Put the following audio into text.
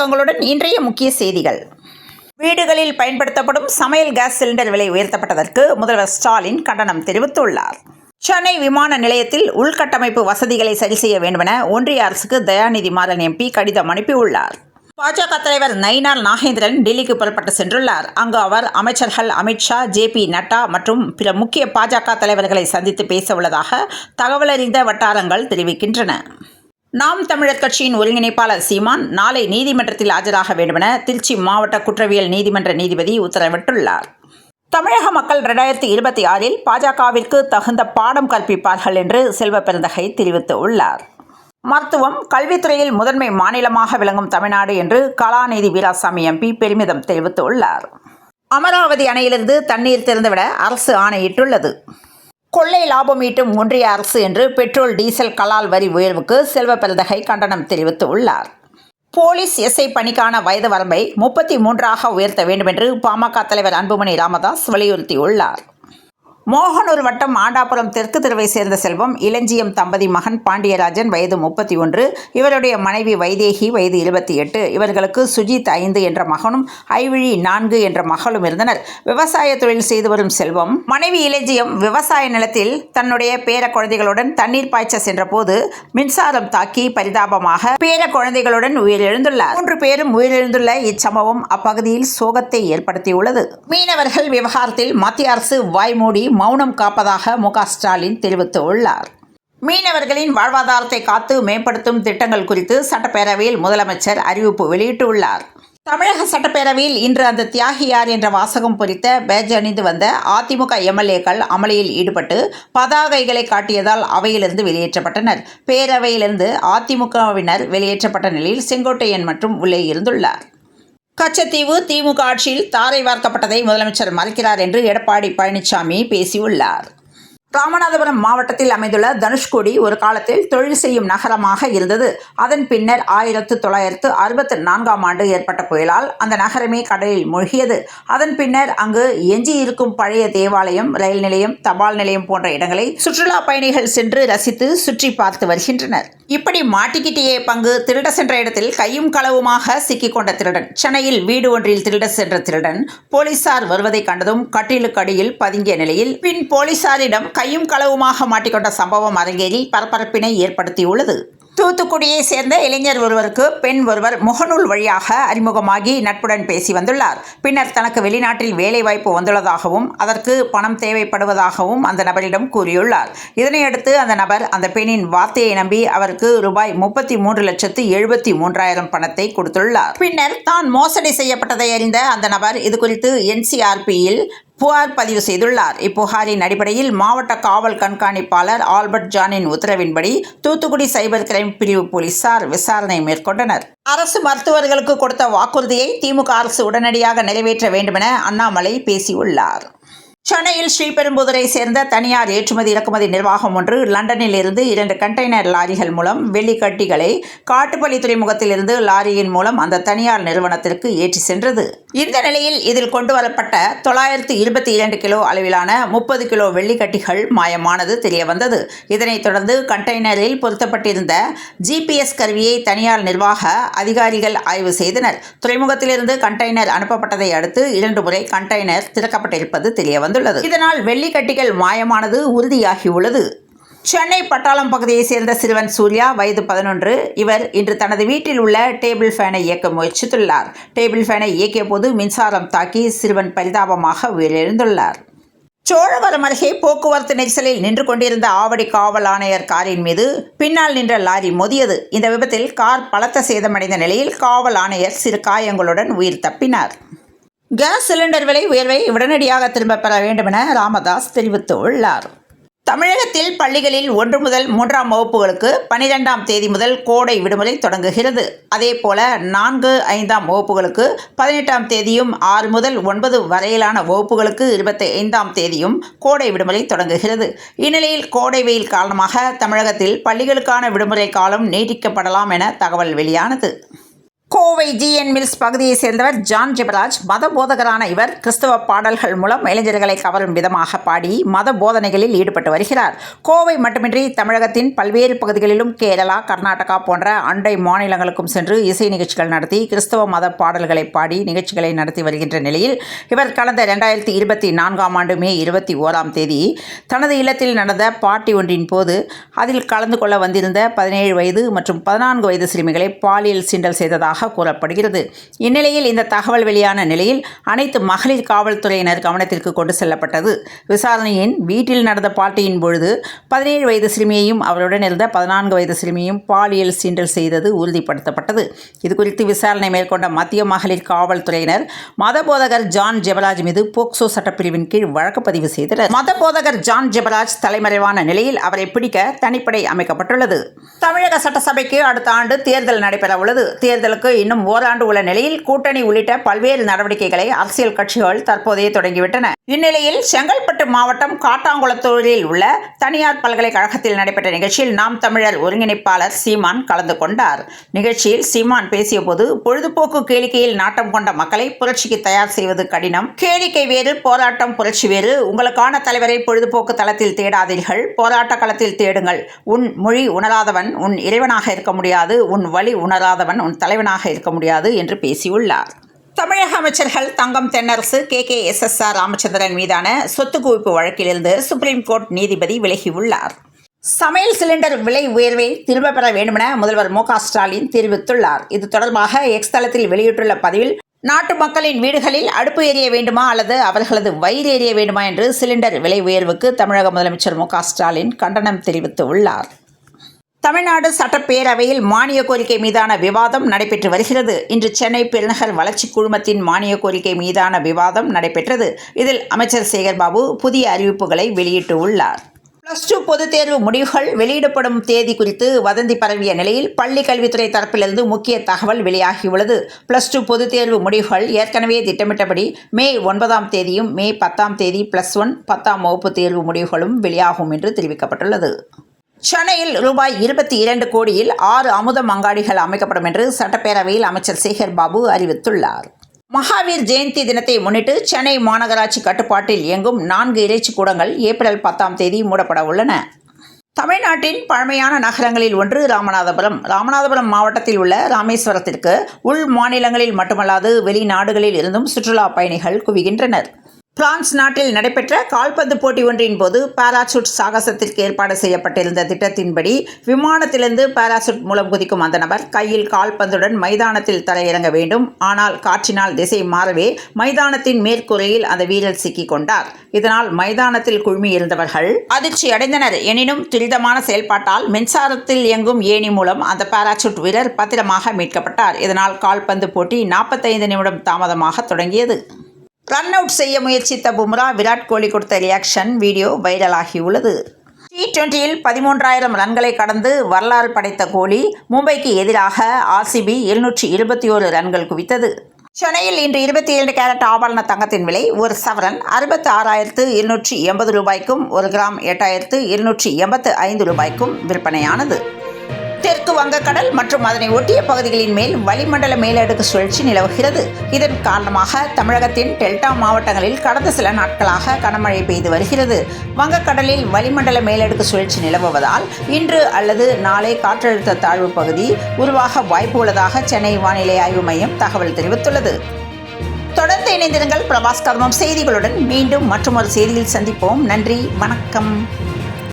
தமிழகங்களுடன் இன்றைய முக்கிய செய்திகள். வீடுகளில் பயன்படுத்தப்படும் சமையல் கேஸ் சிலிண்டர் விலை உயர்த்தப்பட்டதற்கு முதல்வர் ஸ்டாலின் கண்டனம் தெரிவித்துள்ளார். சென்னை விமான நிலையத்தில் உள்கட்டமைப்பு வசதிகளை சரி செய்ய வேண்டுமென ஒன்றிய அரசுக்கு தயாநிதி மாறன் எம்பி கடிதம் அனுப்பியுள்ளார். பாஜக தலைவர் நயினார் நாகேந்திரன் டெல்லிக்கு புறப்பட்டு சென்றுள்ளார். அங்கு அவர் அமைச்சர்கள் அமித்ஷா, ஜே.பி. நட்டா மற்றும் பிற முக்கிய பாஜக தலைவர்களை சந்தித்து பேச உள்ளதாக தகவலறிந்த வட்டாரங்கள் தெரிவிக்கின்றன. நாம் தமிழர் கட்சியின் ஒருங்கிணைப்பாளர் சீமான் நாளை நீதிமன்றத்தில் ஆஜராக வேண்டுமென திருச்சி மாவட்ட குற்றவியல் நீதிமன்ற நீதிபதி உத்தரவிட்டுள்ளார். தமிழக மக்கள் 2026இல் பாஜகவிற்கு தகுந்த பாடம் கற்பிப்பார்கள் என்று செல்வ பெருந்தகை தெரிவித்துள்ளார். மருத்துவம், கல்வித்துறையில் முதன்மை மாநிலமாக விளங்கும் தமிழ்நாடு என்று கலாநிதி வீராசாமி எம்பி பெருமிதம் தெரிவித்துள்ளார். அமராவதி அணையிலிருந்து தண்ணீர் திறந்துவிட அரசு ஆணையிட்டுள்ளது. கொள்ளை லாபம் ஈட்டும் ஒன்றிய அரசு என்று பெட்ரோல், டீசல், கலால் வரி உயர்வுக்கு செல்வ பெருந்தகை கண்டனம் தெரிவித்துள்ளார். போலீஸ் எஸ்ஐ பணிக்கான வயது வரம்பை 33ஆக உயர்த்த வேண்டும் என்று பாமக தலைவர் அன்புமணி ராமதாஸ் வலியுறுத்தியுள்ளார். மோகனூர் வட்டம் ஆண்டாபுரம் தெற்கு தெருவை சேர்ந்த செல்வம், இளஞ்சியம் தம்பதி மகன் பாண்டியராஜன் வயது 31, இவருடைய மனைவி வைதேகி வயது 28, இவர்களுக்கு சுஜித் 5 என்ற மகனும் ஐவிழி 4 என்ற மகளும் இருந்தனர். விவசாய தொழில் செய்து வரும் செல்வம் மனைவி இளஞ்சியம் விவசாய நிலத்தில் தன்னுடைய பேர குழந்தைகளுடன் தண்ணீர் பாய்ச்ச சென்றபோது மின்சாரம் தாக்கி பரிதாபமாக பேர குழந்தைகளுடன் உயிரிழந்துள்ளார். 3 பேரும் உயிரிழந்துள்ள இச்சம்பவம் அப்பகுதியில் சோகத்தை ஏற்படுத்தியுள்ளது. மீனவர்கள் விவகாரத்தில் மத்திய அரசு வாய்மூடி மௌனம் காப்பதாக மு.க. ஸ்டாலின் தெரிவித்துள்ளார். மீனவர்களின் வாழ்வாதாரத்தை காத்து மேம்படுத்தும் திட்டங்கள் குறித்து சட்டப்பேரவையில் முதலமைச்சர் அறிவிப்பு வெளியிட்டுள்ளார். தமிழக சட்டப்பேரவையில் இன்று அந்த தியாகி யார் என்ற வாசகம் பொறித்த பேட்ஜ் அணிந்து வந்த அதிமுக எம்எல்ஏக்கள் அமளியில் ஈடுபட்டு பதாகைகளை காட்டியதால் அவையிலிருந்து வெளியேற்றப்பட்டனர். பேரவையிலிருந்து அதிமுகவினர் வெளியேற்றப்பட்ட நிலையில் செங்கோட்டையன் மற்றும் உள்ளே இருந்துள்ளார். கச்சத்தீவு திமுக ஆட்சியில் தாரை வார்க்கப்பட்டதை முதலமைச்சர் மறைக்கிறார் என்று எடப்பாடி பழனிசாமி பேசியுள்ளார். ராமநாதபுரம் மாவட்டத்தில் அமைந்துள்ள தனுஷ்கோடி ஒரு காலத்தில் தொழில் செய்யும் நகரமாக இருந்தது. அதன் பின்னர் 1964ஆம் ஆண்டு ஏற்பட்ட புயலால் அந்த நகரமே கடலில் மூழ்கியது. அதன் பின்னர் அங்கு எஞ்சியிருக்கும் பழைய தேவாலயம், ரயில் நிலையம், தபால் நிலையம் போன்ற இடங்களை சுற்றுலா பயணிகள் சென்று ரசித்து சுற்றி பார்த்து வருகின்றனர். இப்படி மாட்டிக்கிட்டே பங்கு திருட சென்ற இடத்தில் கையும் களவுமாக சிக்கிக்கொண்ட திருடன். சென்னையில் வீடு ஒன்றில் திருட சென்ற திருடன் போலீசார் வருவதை கண்டதும் கட்டிலுக்கு அடியில் பதுங்கிய நிலையில் பின் போலீசாரிடம் கையும் களவுமாக மாட்டிக்கொண்ட சம்பவம் அரங்கேறி பரபரப்பினை ஏற்படுத்தியுள்ளது. தூத்துக்குடியை சேர்ந்த இளைஞர் ஒருவருக்கு பெண் ஒருவர் முகநூல் வழியாக அறிமுகமாகி நட்புடன் பேசி வந்துள்ளார். பின்னர் தனக்கு வெளிநாட்டில் வேலைவாய்ப்பு வந்துள்ளதாகவும் அதற்கு பணம் தேவைப்படுவதாகவும் அந்த நபரிடம் கூறியுள்ளார். இதனையடுத்து அந்த நபர் அந்த பெண்ணின் வார்த்தையை நம்பி அவருக்கு ரூபாய் 33,73,000 பணத்தை கொடுத்துள்ளார். பின்னர் தான் மோசடி செய்யப்பட்டதை அறிந்த அந்த நபர் இதுகுறித்து NCRPயில் புகார் பதிவு செய்துள்ளார். இப்புகாரின் அடிப்படையில் மாவட்ட காவல் கண்காணிப்பாளர் ஆல்பர்ட் ஜானின் உத்தரவின்படி தூத்துக்குடி சைபர் கிரைம் பிரிவு போலீசார் விசாரணை மேற்கொண்டனர். அரசு மருத்துவர்களுக்கு கொடுத்த வாக்குறுதியை திமுக அரசு உடனடியாக நிறைவேற்ற வேண்டுமென அண்ணாமலை பேசியுள்ளார். சென்னையில் ஸ்ரீபெரும்புதூரை சேர்ந்த தனியார் ஏற்றுமதி இறக்குமதி நிர்வாகம் ஒன்று லண்டனில் இருந்து 2 கண்டெய்னர் லாரிகள் மூலம் வெள்ளிக்கட்டிகளை காட்டுப்பள்ளி துறைமுகத்திலிருந்து லாரியின் மூலம் அந்த தனியார் நிறுவனத்திற்கு ஏற்றி சென்றது. இந்த நிலையில் இதில் கொண்டு வரப்பட்ட 922 கிலோ அளவிலான 30 கிலோ வெள்ளிக்கட்டிகள் மாயமானது தெரியவந்தது. இதனைத் தொடர்ந்து கண்டெய்னரில் பொருத்தப்பட்டிருந்த GPS கருவியை தனியார் நிர்வாக அதிகாரிகள் ஆய்வு செய்தனர். துறைமுகத்திலிருந்து கண்டெய்னர் அனுப்பப்பட்டதை அடுத்து 2 முறை கண்டெய்னர் திறக்கப்பட்டிருப்பது தெரியவந்தது. இதனால் வெள்ளிக்கட்டிகள் மாயமானது உறுதியாகியுள்ளது. சென்னை பட்டாளம் பகுதியைச் சேர்ந்த சிறுவன் சூர்யா வயது 11. இவர் இன்று தனது வீட்டில் உள்ள டேபிள் ஃபேனை இயக்க முயற்சித்துள்ளார். டேபிள் ஃபேனை இயக்கிய போது மின்சாரம் தாக்கி சிறுவன் பரிதாபமாக உயிரிழந்துள்ளார். சோழவரம் அருகே போக்குவரத்து நெரிசலில் நின்று கொண்டிருந்த ஆவடி காவல் ஆணையர் காரின் மீது பின்னால் நின்ற லாரி மோதியது. இந்த விபத்தில் கார் பலத்த சேதமடைந்த நிலையில் காவல் ஆணையர் சிறு காயங்களுடன் உயிர் தப்பினார். கேஸ் சிலிண்டர் விலை உயர்வை உடனடியாக திரும்பப் பெற வேண்டுமென ராமதாஸ் தெரிவித்துள்ளார். தமிழகத்தில் பள்ளிகளில் 1 முதல் 3ஆம் வகுப்புகளுக்கு 12ஆம் தேதி முதல் கோடை விடுமுறை தொடங்குகிறது. அதேபோல 4, 5ஆம் வகுப்புகளுக்கு 18ஆம் தேதியும் 6 முதல் 9 வரையிலான வகுப்புகளுக்கு 25ஆம் தேதியும் கோடை விடுமுறை தொடங்குகிறது. இந்நிலையில் கோடை வெயில் காரணமாக தமிழகத்தில் பள்ளிகளுக்கான விடுமுறை காலம் நீட்டிக்கப்படலாம் என தகவல் வெளியானது. கோவை ஜிஎன் மில்ஸ் பகுதியைச் சேர்ந்தவர் ஜான் ஜெபராஜ். மத போதகரான இவர் கிறிஸ்தவ பாடல்கள் மூலம் இளைஞர்களை கவரும் விதமாக பாடி மத போதனைகளில் ஈடுபட்டு வருகிறார். கோவை மட்டுமின்றி தமிழகத்தின் பல்வேறு பகுதிகளிலும் கேரளா, கர்நாடகா போன்ற அண்டை மாநிலங்களுக்கும் சென்று இசை நிகழ்ச்சிகள் நடத்தி கிறிஸ்தவ மத பாடல்களை பாடி நிகழ்ச்சிகளை நடத்தி வருகின்ற நிலையில் இவர் கடந்த 2024ஆம் ஆண்டு மே 21ஆம் தேதி தனது இல்லத்தில் நடந்த பார்ட்டி ஒன்றின் போது அதில் கலந்து கொள்ள வந்திருந்த 17 வயது மற்றும் 14 வயது சிறுமிகளை பாலியல் சீண்டல் செய்ததாக கூறப்படுகிறது. இந்நிலையில் இந்த தகவல் வெளியான நிலையில் அனைத்து மகளிர் காவல்துறையினர் கவனத்திற்கு கொண்டு செல்லப்பட்டது. விசாரணையின் வீட்டில் நடந்த பார்ட்டியின் பொழுது 17 வயது சிறுமியையும் அவருடன் இருந்த 14 வயது சிறுமியையும் பாலியல் சீண்டல் செய்தது உறுதிப்படுத்தப்பட்டது. இதுகுறித்து விசாரணை மேற்கொண்ட மத்திய மகளிர் காவல்துறையினர் மதபோதகர் ஜான் ஜெபராஜ் மீது போக்சோ சட்டப்பிரிவின் கீழ் வழக்கு பதிவு செய்தனர். மதபோதகர் ஜான் ஜெபராஜ் தலைமறைவான நிலையில் அவரை பிடிக்க தனிப்படை அமைக்கப்பட்டுள்ளது. தமிழக சட்டசபைக்கு அடுத்த ஆண்டு தேர்தல் நடைபெற உள்ளது. தேர்தலுக்கு இன்னும் ஓராண்டு உள்ள நிலையில் கூட்டணி உள்ளிட்ட பல்வேறு நடவடிக்கைகளை அரசியல் கட்சிகள் தற்போதே தொடங்கிவிட்டன. இந்நிலையில் செங்கல்பட்டு மாவட்டம் காட்டாங்குளத்தூரில் உள்ள தனியார் பல்கலைக்கழகத்தில் நடைபெற்ற நிகழ்ச்சியில் நாம் தமிழர் ஒருங்கிணைப்பாளர் சீமான் கலந்து கொண்டார். நிகழ்ச்சியில் சீமான் பேசியபோது பொழுதுபோக்கு கேளிக்கையில் நாட்டம் கொண்ட மக்களை புரட்சிக்கு தயார் செய்வது கடினம். கேளிக்கை வேறு, போராட்டம் புரட்சி வேறு. உங்களுக்கான தலைவரை பொழுதுபோக்கு தளத்தில் தேடாதீர்கள், போராட்ட களத்தில் தேடுங்கள். உன் மொழி உணராதவன் உன் இறைவனாக இருக்க முடியாது, உன் வழி உணராதவன் உன் தலைவனாக இருக்க முடியாது என்று பேசியுள்ளார். தமிழக அமைச்சர்கள் தங்கம் தென்னரசு, KKSSR ராமச்சந்திரன் மீதான சொத்து குவிப்பு வழக்கிலிருந்து சுப்ரீம் கோர்ட் நீதிபதி விலகியுள்ளார். சமையல் சிலிண்டர் விலை உயர்வை திரும்ப பெற வேண்டுமென முதல்வர் மு.க. ஸ்டாலின் தெரிவித்துள்ளார். இது தொடர்பாக எக்ஸ் தளத்தில் வெளியிட்டுள்ள பதிவில், நாட்டு மக்களின் வீடுகளில் அடுப்பு எரிய வேண்டுமா அல்லது அவர்களது வயிறு எரிய வேண்டுமா என்று சிலிண்டர் விலை உயர்வுக்கு தமிழக முதலமைச்சர் மு.க. ஸ்டாலின் கண்டனம் தெரிவித்துள்ளார். தமிழ்நாடு சட்டப்பேரவையில் மானிய கோரிக்கை மீதான விவாதம் நடைபெற்று வருகிறது. இன்று சென்னை பெருநகர் வளர்ச்சி குழுமத்தின் மானிய கோரிக்கை மீதான விவாதம் நடைபெற்றது. இதில் அமைச்சர் சேகர்பாபு புதிய அறிவிப்புகளை வெளியிட்டுள்ளார். +2 பொதுத் தேர்வு முடிவுகள் வெளியிடப்படும் தேதி குறித்து வதந்தி பரவிய நிலையில் பள்ளி கல்வித்துறை தரப்பிலிருந்து முக்கிய தகவல் வெளியாகியுள்ளது. +2 பொதுத் தேர்வு முடிவுகள் ஏற்கனவே திட்டமிட்டபடி மே 9ஆம் தேதியும் மே 10ஆம் தேதி +1 10ஆம் வகுப்பு தேர்வு முடிவுகளும் வெளியாகும் என்று தெரிவிக்கப்பட்டுள்ளது. சென்னையில் ரூபாய் 22 கோடியில் 6 அமுதம் அங்காடிகள் அமைக்கப்படும் என்று சட்டப்பேரவையில் அமைச்சர் சேகர்பாபு அறிவித்துள்ளார். மகாவீர் ஜெயந்தி தினத்தை முன்னிட்டு சென்னை மாநகராட்சி கட்டுப்பாட்டில் இயங்கும் 4 இறைச்சி கூடங்கள் ஏப்ரல் 10ஆம் தேதி மூடப்பட உள்ளன. தமிழ்நாட்டின் பழமையான நகரங்களில் ஒன்று ராமநாதபுரம். ராமநாதபுரம் மாவட்டத்தில் உள்ள ராமேஸ்வரத்திற்கு உள் மாநிலங்களில் மட்டுமல்லாது வெளிநாடுகளில் இருந்தும் சுற்றுலா பயணிகள் குவிகின்றனர். பிரான்ஸ் நாட்டில் நடைபெற்ற கால்பந்து போட்டி ஒன்றின் போது பாராசூட் சாகசத்திற்கு ஏற்பாடு செய்யப்பட்டிருந்த திட்டத்தின்படி விமானத்திலிருந்து பாராசூட் மூலம் குதிக்கும் அந்த நபர் கையில் கால்பந்துடன் மைதானத்தில் தரையிறங்க வேண்டும். ஆனால் காற்றினால் திசை மாறவே மைதானத்தின் மேற்கூரையில் அந்த வீரர் சிக்கிக் கொண்டார். இதனால் மைதானத்தில் குழுமி இருந்தவர்கள் அதிர்ச்சி அடைந்தனர். எனினும் துரிதமான செயல்பாட்டால் மின்சாரத்தில் இயங்கும் ஏணி மூலம் அந்த பாராசூட் வீரர் பத்திரமாக மீட்கப்பட்டார். இதனால் கால்பந்து போட்டி 45 நிமிடம் தாமதமாக தொடங்கியது. ரன் அவுட் செய்ய முயற்சித்த பும்ரா, விராட் கோலி கொடுத்த ரியாக்ஷன் வீடியோ வைரலாகியுள்ளது. T20யில் 13,000 ரன்களை கடந்து வரலாறு படைத்த கோலி மும்பைக்கு எதிராக RCB 721 ரன்கள் குவித்தது. சென்னையில் இன்று 27 கேரட் ஆபரண தங்கத்தின் விலை ஒரு சவரன் 66,780 ரூபாய்க்கும் 1 கிராம் 8,285 ரூபாய்க்கும் விற்பனையானது. தெற்கு வங்கக்கடல் மற்றும் அதனை ஒட்டிய பகுதிகளின் மேல் வளிமண்டல மேலடுக்கு சுழற்சி நிலவுகிறது. இதன் காரணமாக தமிழகத்தின் டெல்டா மாவட்டங்களில் கடந்த சில நாட்களாக கனமழை பெய்து வருகிறது. வங்கக்கடலில் வளிமண்டல மேலடுக்கு சுழற்சி நிலவுவதால் இன்று அல்லது நாளை காற்றழுத்த தாழ்வு பகுதி உருவாக வாய்ப்பு உள்ளதாக சென்னை வானிலை ஆய்வு மையம் தகவல் தெரிவித்துள்ளது. தொடர்ந்து இணைந்திருங்கள் பிரபாஸ் கர்மம் செய்திகளுடன். மீண்டும் மற்றொரு செய்தியில் சந்திப்போம். நன்றி, வணக்கம்.